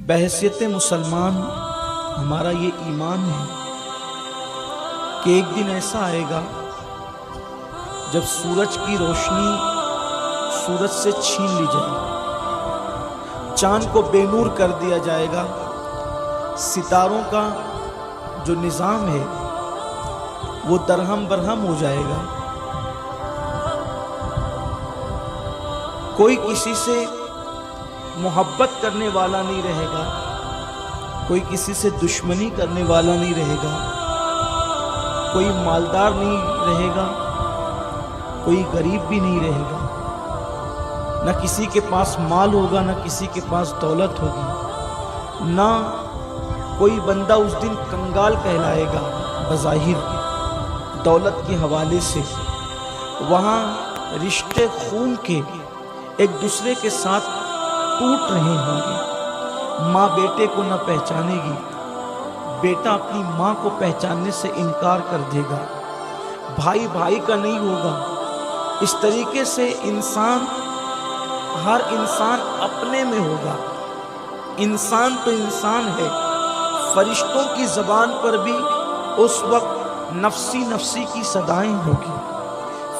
بحیثیت مسلمان ہمارا یہ ایمان ہے کہ ایک دن ایسا آئے گا جب سورج کی روشنی سورج سے چھین لی جائے گی، چاند کو بے نور کر دیا جائے گا، ستاروں کا جو نظام ہے وہ درہم برہم ہو جائے گا، کوئی کسی سے محبت کرنے والا نہیں رہے گا، کوئی کسی سے دشمنی کرنے والا نہیں رہے گا، کوئی مالدار نہیں رہے گا، کوئی غریب بھی نہیں رہے گا، نہ کسی کے پاس مال ہوگا، نہ کسی کے پاس دولت ہوگی، نہ کوئی بندہ اس دن کنگال کہلائے گا بظاہر دولت کے حوالے سے۔ وہاں رشتے خون کے ایک دوسرے کے ساتھ ٹوٹ رہے ہوں گے، ماں بیٹے کو نہ پہچانے گی، بیٹا اپنی ماں کو پہچاننے سے انکار کر دے گا، بھائی بھائی کا نہیں ہوگا۔ اس طریقے سے ہر انسان اپنے میں ہوگا۔ انسان تو انسان ہے، فرشتوں کی زبان پر بھی اس وقت نفسی نفسی کی صدائیں ہوگی،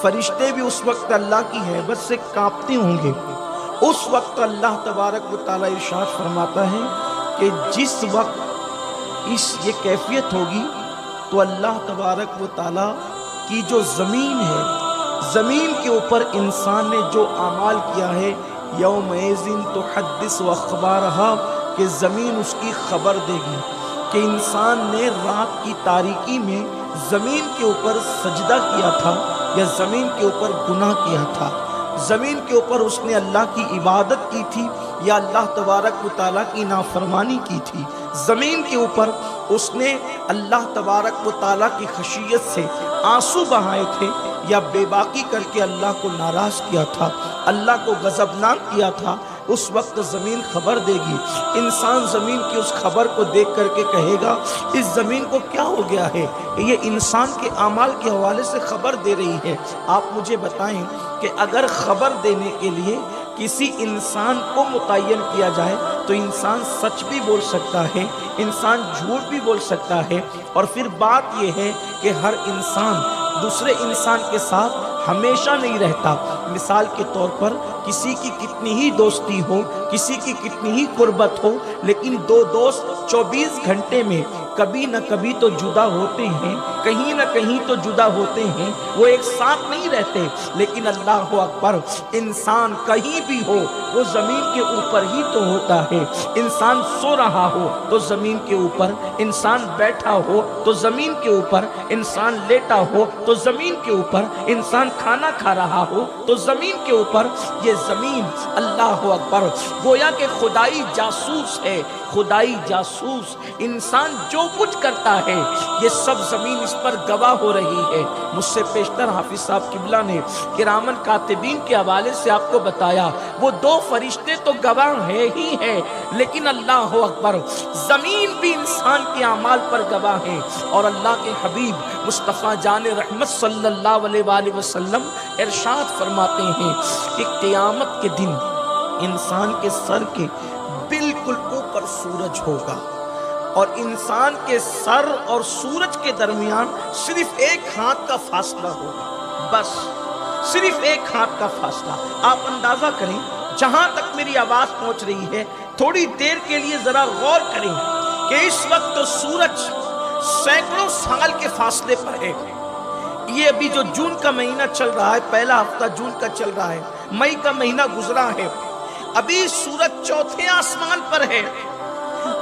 فرشتے بھی اس وقت اللہ کی ہیبت سے کانپتے ہوں گے۔ اس وقت اللہ تبارک و تعالیٰ ارشاد فرماتا ہے کہ جس وقت یہ کیفیت ہوگی تو اللہ تبارک و تعالیٰ کی جو زمین ہے، زمین کے اوپر انسان نے جو اعمال کیا ہے، یومئذ تحدث اخبارہا، کہ زمین اس کی خبر دے گی کہ انسان نے رات کی تاریکی میں زمین کے اوپر سجدہ کیا تھا یا زمین کے اوپر گناہ کیا تھا، زمین کے اوپر اس نے اللہ کی عبادت کی تھی یا اللہ تبارک و تعالیٰ کی نافرمانی کی تھی، زمین کے اوپر اس نے اللہ تبارک و تعالیٰ کی خشیت سے آنسو بہائے تھے یا بے باکی کر کے اللہ کو ناراض کیا تھا، اللہ کو غضبناک کیا تھا۔ اس وقت زمین خبر دے گی، انسان زمین کی اس خبر کو دیکھ کر کے کہے گا اس زمین کو کیا ہو گیا ہے، یہ انسان کے اعمال کے حوالے سے خبر دے رہی ہے۔ آپ مجھے بتائیں کہ اگر خبر دینے کے لیے کسی انسان کو متعین کیا جائے تو انسان سچ بھی بول سکتا ہے، انسان جھوٹ بھی بول سکتا ہے، اور پھر بات یہ ہے کہ ہر انسان دوسرے انسان کے ساتھ ہمیشہ نہیں رہتا۔ مثال کے طور پر کسی کی کتنی ہی دوستی ہو، کسی کی کتنی ہی قربت ہو، لیکن دو دوست 24 گھنٹے میں کبھی نہ کبھی تو جدا ہوتے ہیں، کہیں نہ کہیں تو جدا ہوتے ہیں، وہ ایک ساتھ نہیں رہتے۔ لیکن اللہ اکبر، انسان کہیں بھی ہو وہ زمین کے اوپر ہی تو ہوتا ہے۔ انسان سو رہا ہو تو زمین کے اوپر، انسان بیٹھا ہو تو زمین کے اوپر، انسان لیٹا ہو تو زمین کے اوپر، انسان کھانا کھا رہا ہو تو زمین کے اوپر۔ یہ زمین اللہ اکبر گویا کہ خدائی جاسوس ہے، خدائی جاسوس۔ انسان جو کچھ کرتا ہے یہ سب زمین اس پر گواہ ہو رہی ہے۔ مجھ سے پیشتر حافظ صاحب قبلہ نے کرامن کاتبین کے حوالے سے آپ کو بتایا، وہ دو فرشتے تو گواہ ہے ہی ہے، لیکن اللہ اکبر زمین بھی انسان کے اعمال پر گواہ ہے۔ اور اللہ کے حبیب مصطفیٰ جان رحمت صلی اللہ علیہ وآلہ وسلم ارشاد فرماتے ہیں کہ قیامت کے دن انسان کے سر کے بالکل اوپر سورج ہوگا، اور انسان کے سر اور سورج کے درمیان صرف ایک ہاتھ کا فاصلہ ہوگا، بس صرف ایک ہاتھ کا فاصلہ۔ آپ اندازہ کریں، جہاں تک میری آواز پہنچ رہی ہے تھوڑی دیر کے لیے ذرا غور کریں کہ اس وقت تو سورج سینکڑوں سال کے فاصلے پر ہے۔ یہ ابھی جو جون کا مہینہ چل رہا ہے، پہلا ہفتہ جون کا چل رہا ہے، مئی کا مہینہ گزرا ہے، ابھی سورج چوتھے آسمان پر ہے۔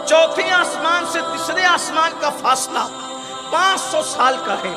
چوتھے آسمان سے تیسرے آسمان کا فاصلہ 500 سال کا ہے،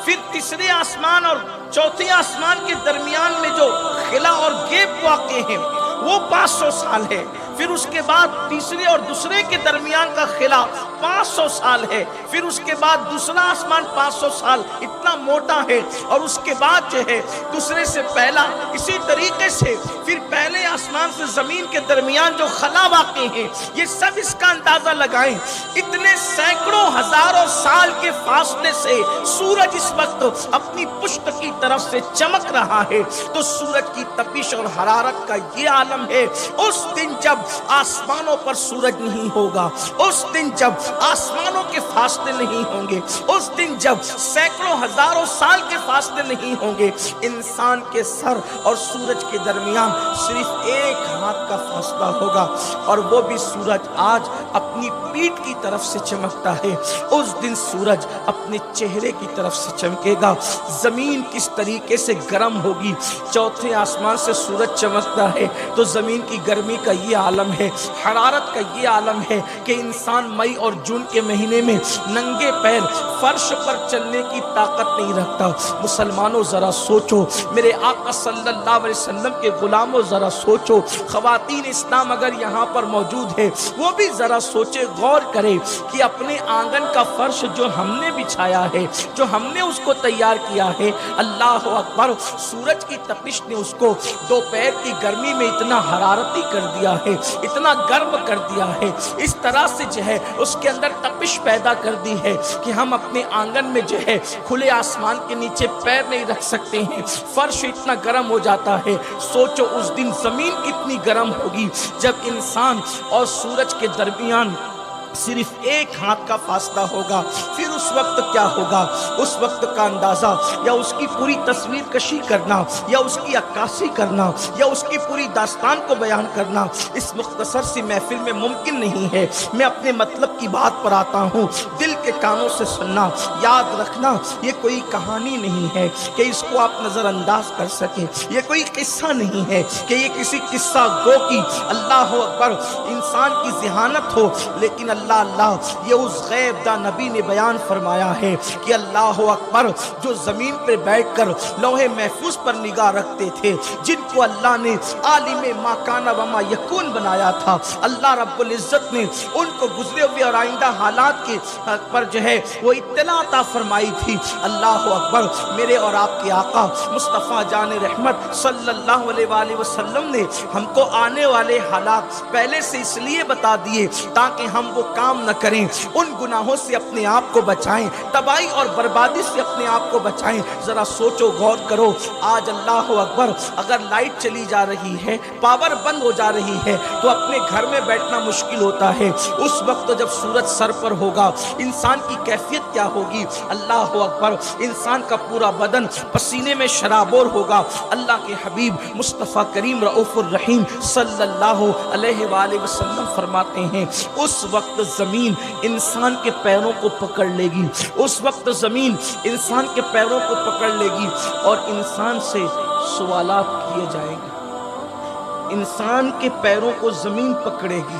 پھر تیسرے آسمان اور چوتھے آسمان کے درمیان میں جو خلا اور گیپ واقع ہیں وہ 500 سال ہے، پھر اس کے بعد تیسرے اور دوسرے کے درمیان کا خلا 500 سال ہے، پھر اس کے بعد دوسرا آسمان 500 سال، اتنا موٹا ہے، اور اس کے بعد جو ہے دوسرے سے پہلا، اسی طریقے سے پھر پہلے آسمان سے زمین کے درمیان جو خلا واقع ہے، یہ سب اس کا اندازہ لگائیں، اتنے سینکڑوں ہزاروں سال کے فاصلے سے سورج اس وقت اپنی پشت کی طرف سے چمک رہا ہے۔ تو سورج کی تپش اور حرارت کا یہ عالم ہے، اس دن جب آسمانوں پر سورج نہیں ہوگا، اس دن جب آسمانوں کے فاصلے نہیں ہوں گے، اس دن جب سینکڑوں ہزاروں سال کے فاصلے نہیں ہوں گے، انسان کے سر اور سورج کے درمیان صرف ایک ہاتھ کا فاصلہ ہوگا، اور وہ بھی سورج آج اپنی پیٹھ کی طرف سے چمکتا ہے، اس دن سورج اپنے چہرے کی طرف سے چمکے گا۔ زمین کس طریقے سے گرم ہوگی، چوتھے آسمان سے سورج چمکتا ہے تو زمین کی گرمی کا یہ عالم ہے، حرارت کا یہ عالم ہے کہ انسان مئی اور جون کے مہینے میں ننگے پیر فرش پر چلنے کی طاقت نہیں رکھتا۔ مسلمانوں ذرا سوچو، میرے آقا صلی اللہ علیہ وسلم کے غلاموں ذرا سوچو، خواتین اسلام اگر یہاں پر موجود ہے وہ بھی ذرا سوچے، غور کرے کہ اپنے آنگن کا فرش جو ہم نے بچھایا ہے، جو ہم نے اس کو تیار کیا ہے، اللہ اکبر، سورج کی تپش نے اس کو دوپہر کی گرمی میں اتنا حرارتی کر دیا ہے، اتنا گرم کر دیا ہے، اس طرح سے جو ہے اس کے اندر تپش پیدا کر دی ہے کہ ہم اپنے آنگن میں جو ہے کھلے آسمان کے نیچے پیر نہیں رکھ سکتے ہیں، فرش اتنا گرم ہو جاتا ہے۔ سوچو اس دن زمین کتنی گرم ہوگی جب انسان اور سورج کے درمیان صرف ایک ہاتھ کا فاصلہ ہوگا۔ پھر اس وقت کیا ہوگا، اس وقت کا اندازہ یا اس کی پوری تصویر کشی کرنا یا اس کی عکاسی کرنا یا اس کی پوری داستان کو بیان کرنا اس مختصر سی محفل میں ممکن نہیں ہے۔ میں اپنے مطلب کی بات پر آتا ہوں، دل کے کانوں سے سننا، یاد رکھنا، یہ کوئی کہانی نہیں ہے کہ اس کو آپ نظر انداز کر سکیں، یہ کوئی قصہ نہیں ہے کہ یہ کسی قصہ گو کی اللہ اکبر انسان کی ذہانت ہو، لیکن اللہ یہ اس غیب دا نبی نے بیان فرمایا ہے کہ اللہ اکبر جو زمین پر بیٹھ کر لوح محفوظ پر نگاہ رکھتے تھے، جن کو اللہ نے عالم ما کان و ما یکون بنایا تھا، اللہ رب العزت نے ان کو گزرے ہوئے اور آئندہ حالات کے پر جو ہے وہ اطلاع عطا فرمائی تھی۔ اللہ اکبر، میرے اور آپ کے آقا مصطفیٰ جان رحمت صلی اللہ علیہ وآلہ وسلم نے ہم کو آنے والے حالات پہلے سے اس لیے بتا دیے تاکہ ہم وہ کام نہ کریں، ان گناہوں سے اپنے آپ کو بچائیں، تباہی اور بربادی سے اپنے آپ کو بچائیں۔ ذرا سوچو، غور کرو، آج اللہ اکبر اگر لائٹ چلی جا رہی ہے، پاور بند ہو جا رہی ہے تو اپنے گھر میں بیٹھنا مشکل ہوتا ہے، اس وقت جب سورج سر پر ہوگا انسان کی کیفیت کیا ہوگی؟ اللہ اکبر، انسان کا پورا بدن پسینے میں شرابور ہوگا۔ اللہ کے حبیب مصطفیٰ کریم رؤوف الرحیم صلی اللہ علیہ وآلہ وسلم فرماتے ہیں اس وقت زمین انسان کے پیروں کو پکڑ لے گی، اس وقت زمین انسان کے پیروں کو پکڑ لے گی اور انسان سے سوالات کیے جائیں گے۔ انسان کے پیروں کو زمین پکڑے گی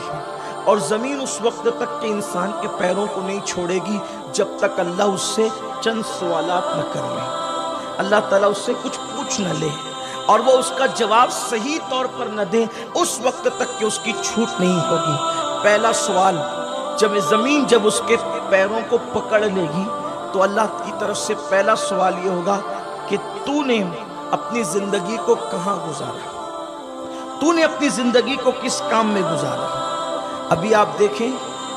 اور زمین اس وقت تک کہ انسان کے پیروں کو نہیں چھوڑے گی جب تک اللہ اس سے چند سوالات نہ کر لے، اللہ تعالیٰ اس سے کچھ پوچھ نہ لے اور وہ اس کا جواب صحیح طور پر نہ دے، اس وقت تک کہ اس کی چھوٹ نہیں ہوگی۔ پہلا سوال، جب زمین جب اس کے پیروں کو پکڑ لے گی تو اللہ کی طرف سے پہلا سوال یہ ہوگا کہ تو نے اپنی زندگی کو کہاں گزارا، تو نے اپنی زندگی کو کس کام میں گزارا۔ ابھی آپ دیکھیں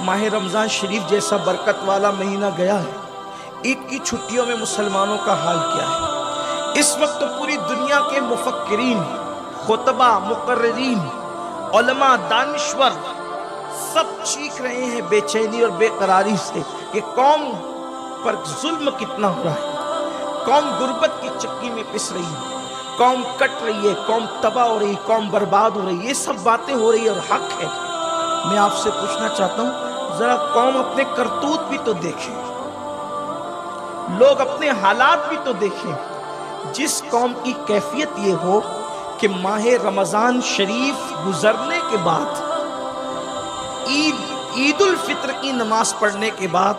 ماہ رمضان شریف جیسا برکت والا مہینہ گیا ہے، عید کی چھٹیوں میں مسلمانوں کا حال کیا ہے؟ اس وقت پوری دنیا کے مفکرین، خطبہ، مقررین، علماء، دانشور سب چیخ رہے ہیں بے چینی اور بے قراری سے کہ قوم پر ظلم کتنا ہو رہا ہے، قوم غربت کی چکی میں پس رہی ہے، قوم کٹ رہی ہے، قوم تباہ ہو رہی ہے، قوم برباد ہو رہی ہے، یہ سب باتیں ہو رہی ہے اور حق ہے۔ میں آپ سے پوچھنا چاہتا ہوں، ذرا قوم اپنے کرتوت بھی تو دیکھیں، لوگ اپنے حالات بھی تو دیکھیں۔ جس قوم کی کیفیت یہ ہو کہ ماہ رمضان شریف گزرنے کے بعد عید الفطر کی نماز پڑھنے کے بعد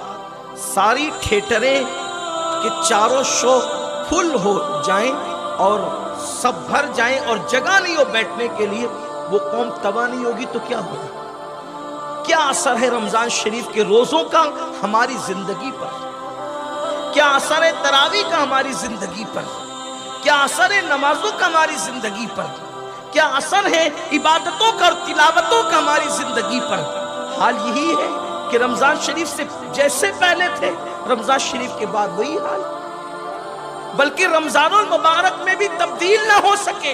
ساری تھیٹریں کے چاروں شو فل ہو جائیں اور سب بھر جائیں اور جگہ نہیں ہو بیٹھنے کے لیے، وہ قوم تباہ نہیں ہوگی تو کیا ہوگا؟ کیا اثر ہے رمضان شریف کے روزوں کا ہماری زندگی پر؟ کیا اثر ہے تراویح کا ہماری زندگی پر؟ کیا اثر ہے نمازوں کا ہماری زندگی پر؟ کیا اثر ہے عبادتوں کا اور تلاوتوں کا ہماری زندگی پر؟ حال یہی ہے کہ رمضان شریف سے جیسے پہلے تھے رمضان شریف کے بعد وہی حال، بلکہ رمضان المبارک میں بھی تبدیل نہ ہو سکے،